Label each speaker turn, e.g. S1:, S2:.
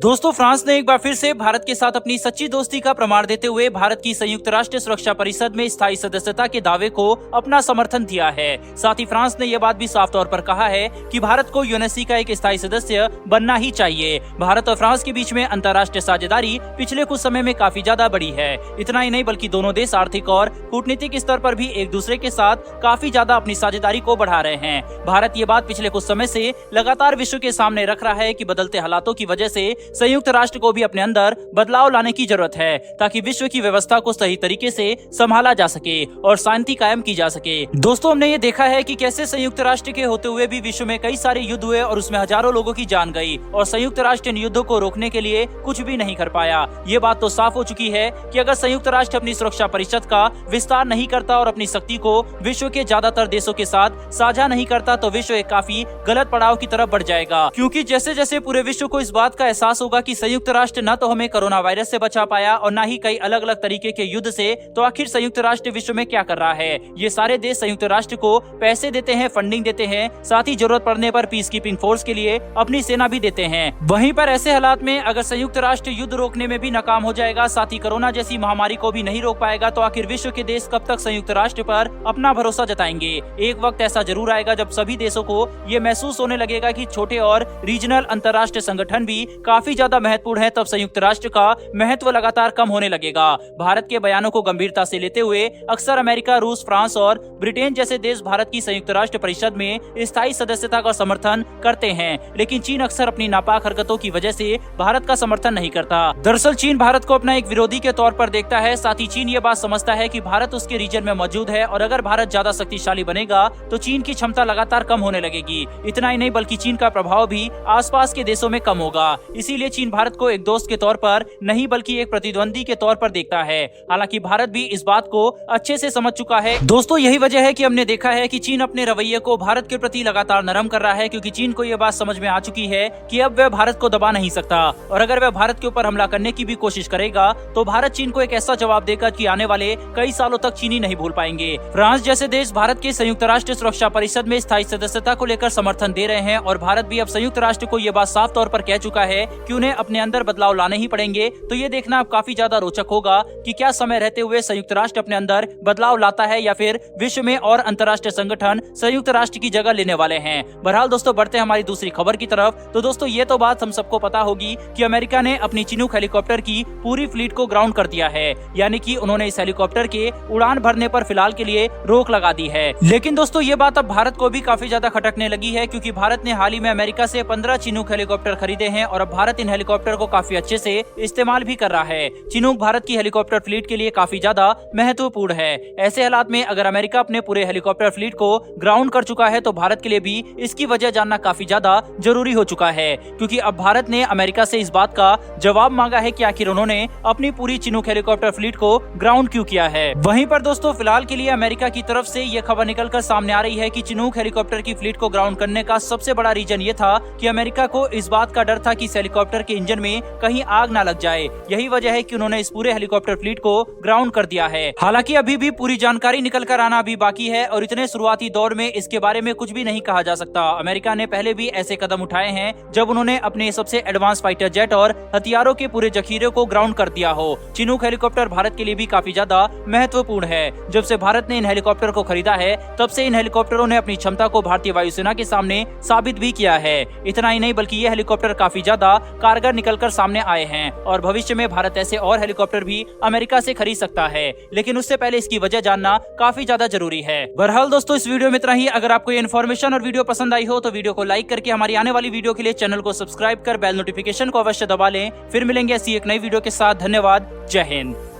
S1: दोस्तों, फ्रांस ने एक बार फिर से भारत के साथ अपनी सच्ची दोस्ती का प्रमाण देते हुए भारत की संयुक्त राष्ट्र सुरक्षा परिषद में स्थायी सदस्यता के दावे को अपना समर्थन दिया है। साथ ही फ्रांस ने यह बात भी साफ तौर पर कहा है कि भारत को यूएनएससी का एक स्थायी सदस्य बनना ही चाहिए। भारत और फ्रांस के बीच में अंतर्राष्ट्रीय साझेदारी पिछले कुछ समय में काफी ज्यादा बढ़ी है। इतना ही नहीं बल्कि दोनों देश आर्थिक और कूटनीतिक स्तर पर भी एक दूसरे के साथ काफी ज्यादा अपनी साझेदारी को बढ़ा रहे हैं। भारत ये बात पिछले कुछ समय से लगातार विश्व के सामने रख रहा है कि बदलते हालातों की वजह से संयुक्त राष्ट्र को भी अपने अंदर बदलाव लाने की जरूरत है, ताकि विश्व की व्यवस्था को सही तरीके से संभाला जा सके और शांति कायम की जा सके। दोस्तों, हमने ये देखा है कि कैसे संयुक्त राष्ट्र के होते हुए भी विश्व में कई सारे युद्ध हुए और उसमें हजारों लोगों की जान गई और संयुक्त राष्ट्र इन युद्धों को रोकने के लिए कुछ भी नहीं कर पाया। ये बात तो साफ हो चुकी है कि अगर संयुक्त राष्ट्र अपनी सुरक्षा परिषद का विस्तार नहीं करता और अपनी शक्ति को विश्व के ज्यादातर देशों के साथ साझा नहीं करता तो विश्व एक काफी गलत पड़ाव की तरफ बढ़ जाएगा। क्योंकि जैसे जैसे पूरे विश्व को इस बात का एहसास होगा कि संयुक्त राष्ट्र न तो हमें कोरोना वायरस से बचा पाया और न ही कई अलग अलग तरीके के युद्ध से, तो आखिर संयुक्त राष्ट्र विश्व में क्या कर रहा है। ये सारे देश संयुक्त राष्ट्र को पैसे देते हैं, फंडिंग देते हैं, साथ ही जरूरत पड़ने पर पीस कीपिंग फोर्स के लिए अपनी सेना भी देते हैं। वहीं पर ऐसे हालात में अगर संयुक्त राष्ट्र युद्ध रोकने में भी नाकाम हो जाएगा, साथ ही कोरोना जैसी महामारी को भी नहीं रोक पाएगा, तो आखिर विश्व के देश कब तक संयुक्त राष्ट्र पर अपना भरोसा जताएंगे। एक वक्त ऐसा जरूर आएगा जब सभी देशों को ये महसूस होने लगेगा कि छोटे और रीजनल अंतर्राष्ट्रीय संगठन भी काफी ज्यादा महत्वपूर्ण है, तब संयुक्त राष्ट्र का महत्व लगातार कम होने लगेगा। भारत के बयानों को गंभीरता से लेते हुए अक्सर अमेरिका, रूस, फ्रांस और ब्रिटेन जैसे देश भारत की संयुक्त राष्ट्र परिषद में स्थायी सदस्यता का समर्थन करते हैं, लेकिन चीन अक्सर अपनी नापाक हरकतों की वजह से भारत का समर्थन नहीं करता। दरअसल चीन भारत को अपना एक विरोधी के तौर पर देखता है। साथ ही चीन ये बात समझता है कि भारत उसके रीजन में मौजूद है और अगर भारत ज्यादा शक्तिशाली बनेगा तो चीन की क्षमता लगातार कम होने लगेगी। इतना ही नहीं बल्कि चीन का प्रभाव भी आसपास के देशों में कम होगा। इसीलिए चीन भारत को एक दोस्त के तौर पर नहीं बल्कि एक प्रतिद्वंदी के तौर पर देखता है। हालांकि भारत भी इस बात को अच्छे से समझ चुका है। दोस्तों, यही वजह है कि हमने देखा है कि चीन अपने रवैये को भारत के प्रति लगातार नरम कर रहा है, क्योंकि चीन को यह बात समझ में आ चुकी है कि अब वह भारत को दबा नहीं सकता और अगर वह भारत के ऊपर हमला करने की भी कोशिश करेगा तो भारत चीन को एक ऐसा जवाब देगा कि आने वाले कई सालों तक चीनी नहीं भूल पाएंगे। फ्रांस जैसे देश भारत के संयुक्त राष्ट्र सुरक्षा परिषद में स्थायी सदस्यता को लेकर समर्थन दे रहे हैं और भारत भी अब संयुक्त राष्ट्र को यह बात साफ तौर पर कह चुका है कि उन्हें अपने अंदर बदलाव लाने ही पड़ेंगे। तो ये देखना अब काफी ज्यादा रोचक होगा कि क्या समय रहते हुए संयुक्त राष्ट्र अपने अंदर बदलाव लाता है या फिर विश्व में और अंतर्राष्ट्रीय संगठन संयुक्त राष्ट्र की जगह लेने वाले हैं। बहरहाल दोस्तों, बढ़ते हैं हमारी दूसरी खबर की तरफ। तो दोस्तों, ये तो बात हम सबको पता होगी कि अमेरिका ने अपनी चिनूक हेलीकॉप्टर की पूरी फ्लीट को ग्राउंड कर दिया है, यानी कि उन्होंने इस हेलीकॉप्टर के उड़ान भरने पर फिलहाल के लिए रोक लगा दी है। लेकिन दोस्तों, ये बात अब भारत को भी काफी ज्यादा खटकने लगी है, क्योंकि भारत ने हाल ही में अमेरिका से 15 चिनूक हेलीकॉप्टर खरीदे हैं और अब भारत इन हेलीकॉप्टर को काफी अच्छे से इस्तेमाल भी कर रहा है। चिनूक भारत की हेलीकॉप्टर फ्लीट के लिए काफी ज्यादा महत्वपूर्ण है। ऐसे हालात में अगर अमेरिका अपने पूरे हेलीकॉप्टर फ्लीट को ग्राउंड कर चुका है तो भारत के लिए भी इसकी वजह जानना काफी ज्यादा जरूरी हो चुका है, क्योंकि अब भारत ने अमेरिका से इस बात का जवाब मांगा है कि आखिर उन्होंने अपनी पूरी चिनूक हेलीकॉप्टर फ्लीट को ग्राउंड क्यों किया है। वहीं पर दोस्तों, फिलहाल के लिए अमेरिका की तरफ से यह खबर निकलकर सामने आ रही है कि चिनूक हेलीकॉप्टर की फ्लीट को ग्राउंड करने का सबसे बड़ा रीजन ये था कि अमेरिका को इस बात का डर था कि इस हेलीकॉप्टर के इंजन में कहीं आग ना लग जाए। यही वजह है कि उन्होंने इस पूरे हेलीकॉप्टर फ्लीट को ग्राउंड कर दिया है। हालांकि अभी भी पूरी जानकारी निकल कर आना अभी बाकी है और इतने शुरुआती दौर में इसके बारे में कुछ भी नहीं कहा जा सकता। अमेरिका ने पहले भी ऐसे कदम उठाए हैं जब उन्होंने अपने सबसे एडवांस फाइटर जेट और हथियारों के पूरे जखीरे को ग्राउंड कर दिया हो। चिनूक हेलीकॉप्टर भारत के लिए भी काफी ज्यादा महत्वपूर्ण है। जब से भारत ने इन हेलीकॉप्टर को खरीदा है तब से इन हेलीकॉप्टरों ने अपनी क्षमता को भारतीय वायुसेना के सामने साबित भी किया है। इतना ही नहीं बल्कि ये हेलीकॉप्टर काफी ज्यादा कारगर निकलकर सामने आए हैं और भविष्य में भारत ऐसे और हेलीकॉप्टर भी अमेरिका से खरीद सकता है, लेकिन उससे पहले इसकी वजह जानना काफी ज्यादा जरूरी है। बहरहाल दोस्तों, इस वीडियो में इतना ही। अगर आपको ये इन्फॉर्मेशन और वीडियो पसंद आई हो तो वीडियो को लाइक करके हमारी आने वाली वीडियो के लिए चैनल को सब्सक्राइब कर बेल नोटिफिकेशन को अवश्य दबा लें। फिर मिलेंगे ऐसी एक नई वीडियो के साथ। धन्यवाद। जय हिंद।